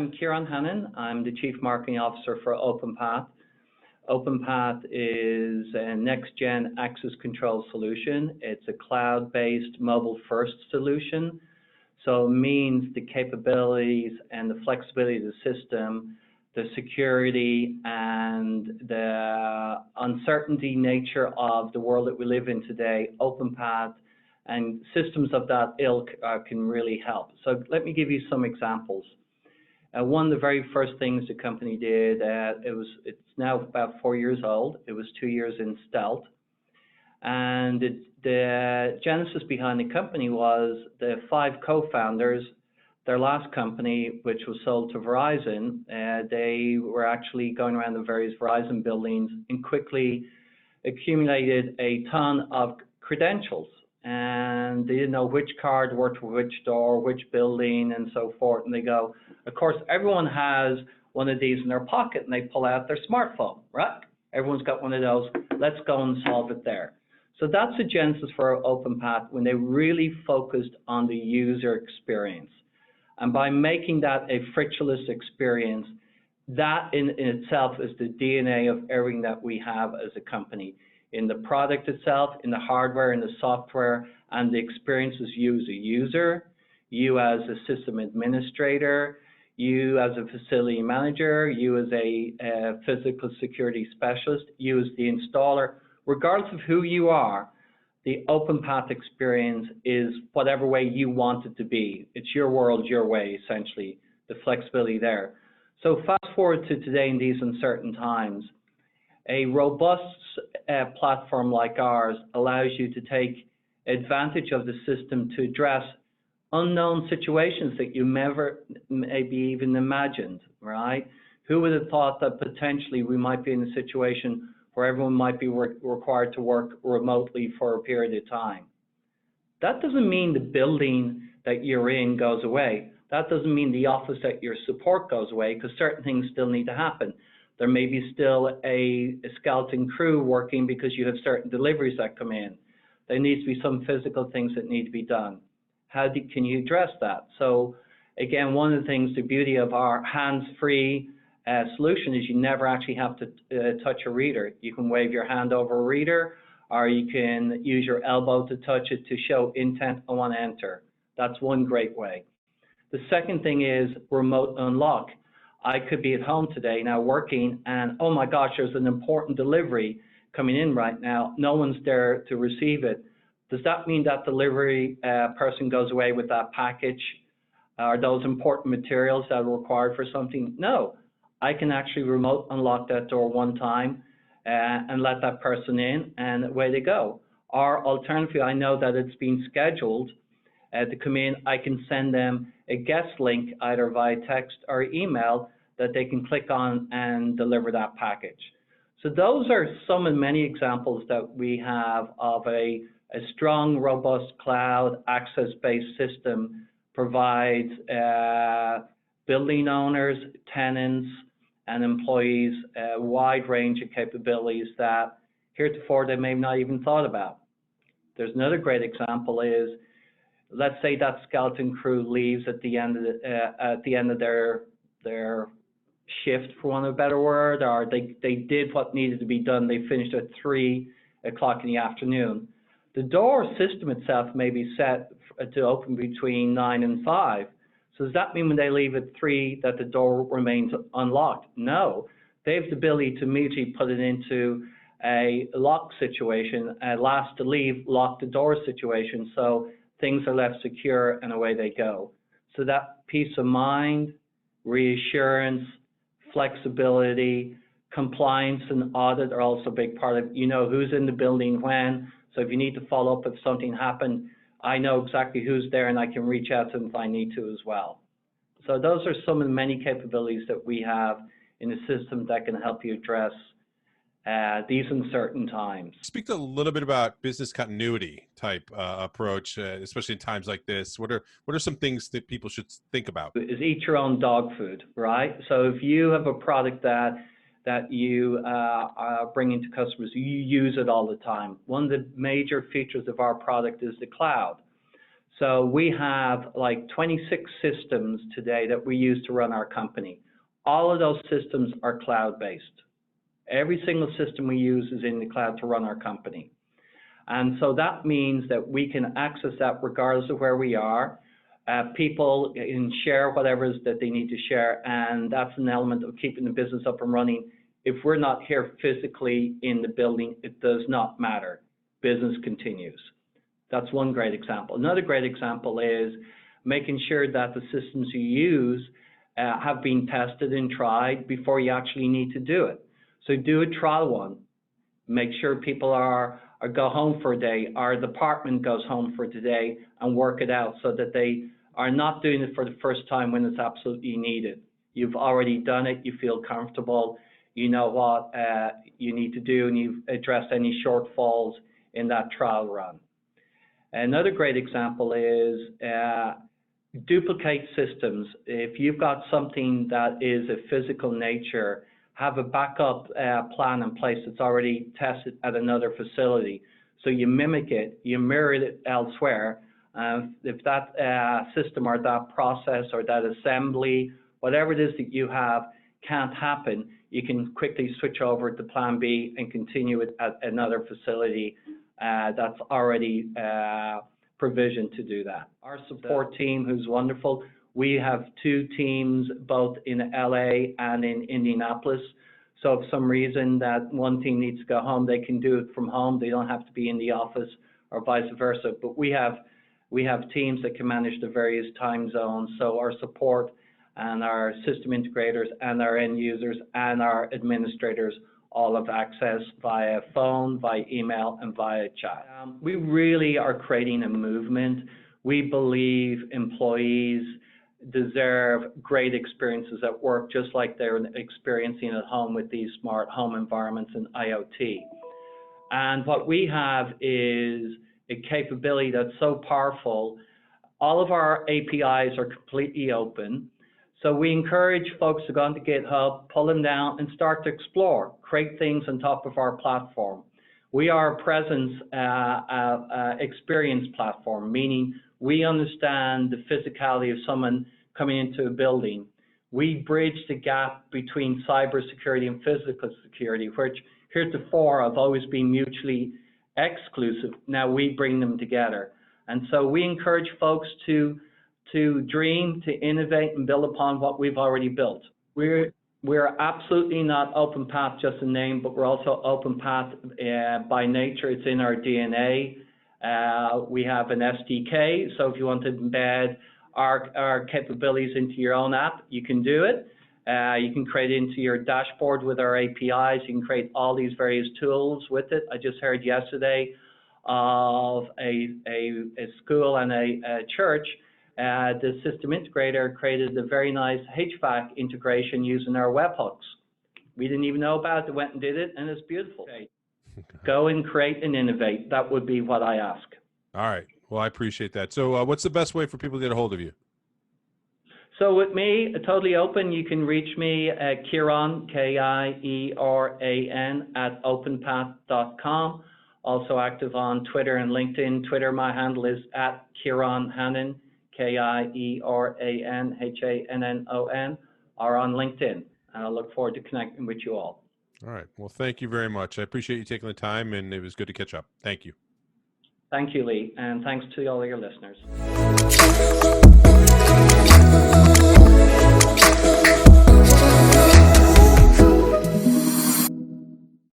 I'm Kieran Hannon. I'm the Chief Marketing Officer for Openpath. Openpath is a next-gen access control solution. It's a cloud-based, mobile-first solution. So it means the capabilities and the flexibility of the system, the security, and the uncertainty nature of the world that we live in today, Openpath and systems of that ilk can really help. So let me give you some examples. One of the very first things the company did, it's now about 4 years old. It was 2 years in stealth. And the genesis behind the company was the 5 co-founders, their last company, which was sold to Verizon, they were actually going around the various Verizon buildings and quickly accumulated a ton of credentials. And they didn't know which card worked for which door, which building, and so forth. And they go, of course, everyone has one of these in their pocket, and they pull out their smartphone, right? Everyone's got one of those. Let's go and solve it there. So that's the genesis for Openpath, when they really focused on the user experience. And by making that a frictionless experience, that in itself is the DNA of everything that we have as a company. In the product itself, in the hardware, in the software, and the experiences you as a user, you as a system administrator, you as a facility manager, you as a physical security specialist, you as the installer, regardless of who you are, the Openpath experience is whatever way you want it to be. It's your world, your way, essentially, the flexibility there. So fast forward to today in these uncertain times, a robust platform like ours allows you to take advantage of the system to address unknown situations that you never maybe even imagined, right? Who would have thought that potentially we might be in a situation where everyone might be required to work remotely for a period of time? That doesn't mean the building that you're in goes away. That doesn't mean the office that your support goes away, because certain things still need to happen. There may be still a skeleton crew working because you have certain deliveries that come in. There needs to be some physical things that need to be done. Can you address that? So again, one of the things, the beauty of our hands-free solution is you never actually have to touch a reader. You can wave your hand over a reader, or you can use your elbow to touch it to show intent I want to enter. That's one great way. The second thing is remote unlock. I could be at home today now working, and oh my gosh, there's an important delivery coming in right now. No one's there to receive it. Does that mean that delivery person goes away with that package? Are those important materials that are required for something? No. I can actually remote unlock that door one time and let that person in, and away they go. Or alternatively, I know that it's been scheduled to come in. I can send them a guest link either via text or email that they can click on and deliver that package. So those are some of many examples that we have of a strong, robust cloud access-based system provides building owners, tenants, and employees a wide range of capabilities that heretofore they may have not even thought about. There's another great example is, let's say that skeleton crew leaves at the end of their shift, for want of a better word, or they did what needed to be done. They finished at 3 o'clock in the afternoon. The door system itself may be set to open between 9 and 5. So does that mean when they leave at 3 that the door remains unlocked? No. They have the ability to immediately put it into a lock situation, a last to leave, lock the door situation, so things are left secure and away they go. So that peace of mind, reassurance, flexibility, compliance and audit are also a big part of it. You know who's in the building when, so if you need to follow up if something happened, I know exactly who's there and I can reach out to them if I need to as well. So those are some of the many capabilities that we have in the system that can help you address these uncertain times. Speak a little bit about business continuity type approach, especially in times like this. What are some things that people should think about? Is eat your own dog food, right? So if you have a product that you are bringing to customers, you use it all the time. One of the major features of our product is the cloud. So we have like 26 systems today that we use to run our company. All of those systems are cloud-based. Every single system we use is in the cloud to run our company. And so that means that we can access that regardless of where we are. People can share whatever it is that they need to share, and that's an element of keeping the business up and running. If we're not here physically in the building, it does not matter. Business continues. That's one great example. Another great example is making sure that the systems you use have been tested and tried before you actually need to do it. So do a trial one. Make sure people go home for a day, our department goes home for today, and work it out so that they are not doing it for the first time when it's absolutely needed. You've already done it, you feel comfortable, you know what you need to do, and you've addressed any shortfalls in that trial run. Another great example is duplicate systems. If you've got something that is a physical nature, have a backup plan in place that's already tested at another facility. So you mimic it, you mirror it elsewhere. If that system or that process or that assembly, whatever it is that you have, can't happen, you can quickly switch over to plan B and continue it at another facility that's already provisioned to do that. Our support team, who's wonderful, we have 2 teams both in LA and in Indianapolis. So if some reason that one team needs to go home, they can do it from home. They don't have to be in the office or vice versa. But we have teams that can manage the various time zones. So our support and our system integrators and our end users and our administrators all have access via phone, via email, and via chat. We really are creating a movement. We believe employees deserve great experiences at work, just like they're experiencing at home with these smart home environments and IoT. And what we have is a capability that's so powerful. All of our APIs are completely open. So we encourage folks to go onto GitHub, pull them down, and start to explore, create things on top of our platform. We are a presence experience platform, meaning we understand the physicality of someone coming into a building. We bridge the gap between cybersecurity and physical security, which heretofore have always been mutually exclusive. Now we bring them together. And so we encourage folks to dream, to innovate, and build upon what we've already built. We're absolutely not Openpath just a name, but we're also Openpath by nature. It's in our DNA. We have an SDK, so if you want to embed our capabilities into your own app, you can do it. You can create it into your dashboard with our APIs. You can create all these various tools with it. I just heard yesterday of a school and a church. The system integrator created a very nice HVAC integration using our webhooks. We didn't even know about it. They went and did it, and it's beautiful. Go and create and innovate. That would be what I ask. All right. Well, I appreciate that. So what's the best way for people to get a hold of you? So with me, totally open. You can reach me at Kieran, Kieran, at openpath.com. Also active on Twitter and LinkedIn. Twitter, my handle is at Kieran Hannon, KIERANHANNON, or on LinkedIn. And I look forward to connecting with you all. All right. Well, thank you very much. I appreciate you taking the time, and it was good to catch up. Thank you. Thank you, Lee, and thanks to all your listeners.